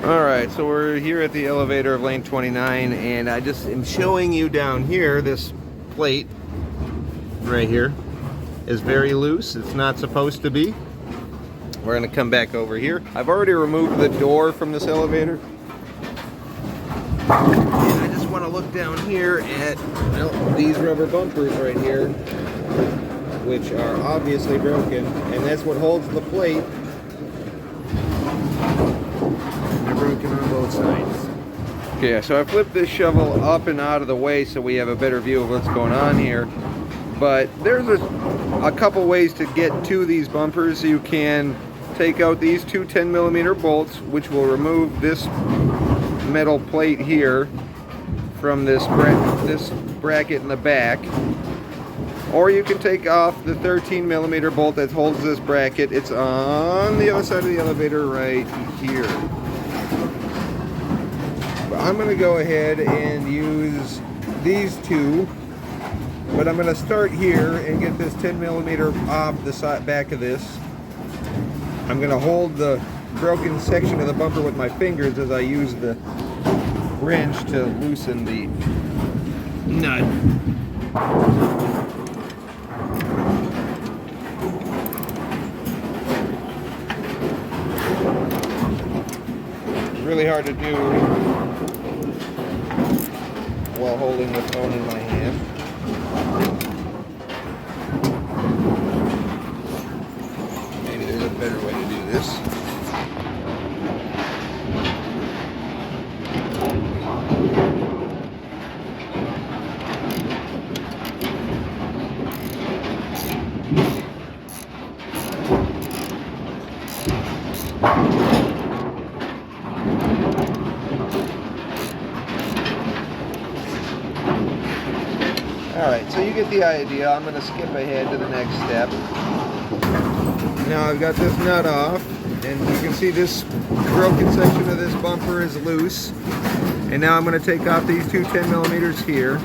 Alright, so we're here at the elevator of lane 29, and I just am showing you down here, this plate right here is very loose. It's not supposed to be. We're going to come back over here. I've already removed the door from this elevator. And I just want to look down here at these rubber bumpers right here, which are obviously broken, and that's what holds the plate. They're broken on both sides. Okay, so I flipped this shovel up and out of the way so we have a better view of what's going on here. But there's a couple ways to get to these bumpers. You can take out these two 10mm bolts, which will remove this metal plate here from this bracket in the back. Or you can take off the 13mm bolt that holds this bracket. It's on the other side of the elevator right here. But I'm going to go ahead and use these two. But I'm going to start here and get this 10mm off the side back of this. I'm going to hold the broken section of the bumper with my fingers as I use the wrench to loosen the nut. It's really hard to do while holding the phone in my hand. Maybe there's a better way to do this. Alright, so you get the idea. I'm going to skip ahead to the next step. Now I've got this nut off, and you can see this broken section of this bumper is loose. And now I'm going to take off these two 10mm here.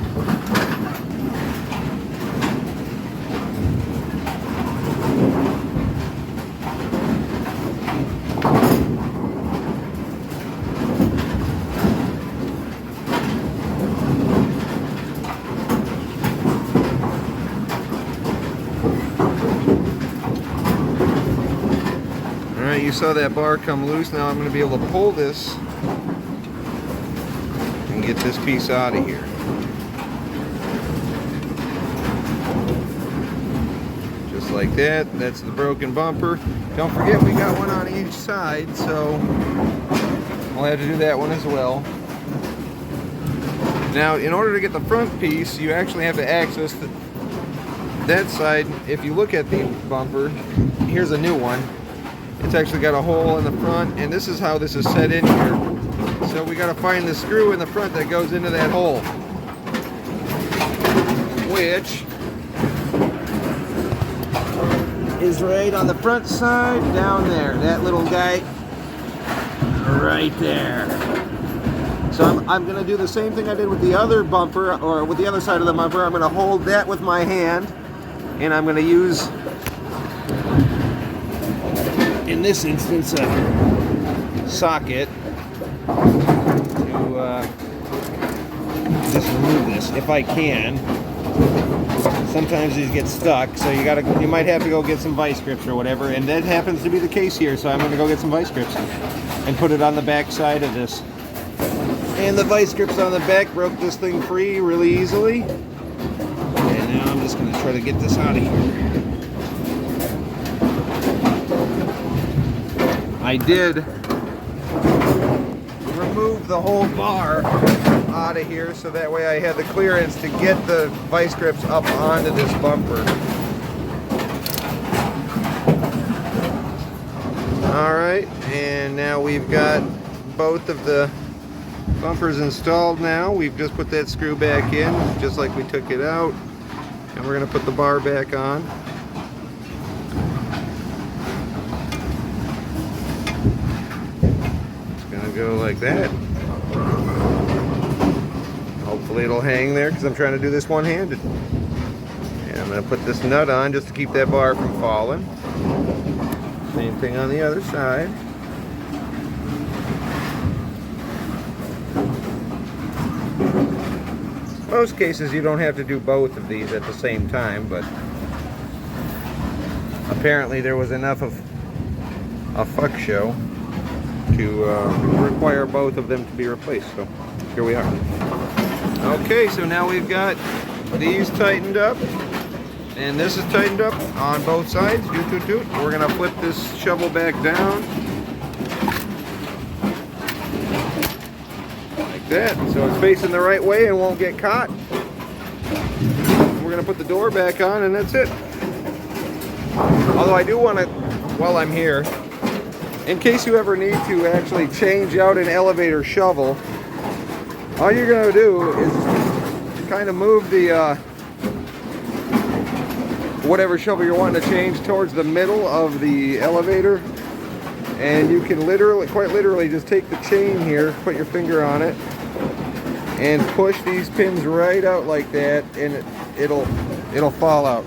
You saw that bar come loose. Now I'm going to be able to pull this and get this piece out of here. Just like that. That's the broken bumper. Don't forget we got one on each side, so we'll have to do that one as well. Now, in order to get the front piece, you actually have to access that side. If you look at the bumper, here's a new one. It's actually got a hole in the front, and this is how this is set in here. So we got to find the screw in the front that goes into that hole, which is right on the front side down there. That little guy right there. So I'm going to do the same thing I did with the other bumper, or with the other side of the bumper. I'm going to hold that with my hand, and I'm going to use, in this instance, a socket to just remove this if I can. Sometimes these get stuck, so you might have to go get some vice grips or whatever, and that happens to be the case here. So I'm going to go get some vice grips and put it on the back side of this. And the vice grips on the back broke this thing free really easily. And now I'm just going to try to get this out of here. I did remove the whole bar out of here, so that way I had the clearance to get the vice grips up onto this bumper. Alright, and now we've got both of the bumpers installed now. We've just put that screw back in, just like we took it out. And we're going to put the bar back on. Go like that. Hopefully it'll hang there because I'm trying to do this one-handed. And I'm going to put this nut on just to keep that bar from falling. Same thing on the other side. Most cases you don't have to do both of these at the same time, but apparently there was enough of a fuck show to require both of them to be replaced. So here we are. Okay, so now we've got these tightened up, and this is tightened up on both sides. Doot, doot, doot. We're gonna flip this shovel back down like that, so it's facing the right way and won't get caught. We're gonna put the door back on, and that's it. Although I do want to, while I'm here, in case you ever need to actually change out an elevator shovel, all you're going to do is kind of move the whatever shovel you're wanting to change towards the middle of the elevator, and you can literally, quite literally, just take the chain here, put your finger on it, and push these pins right out like that, and it'll fall out.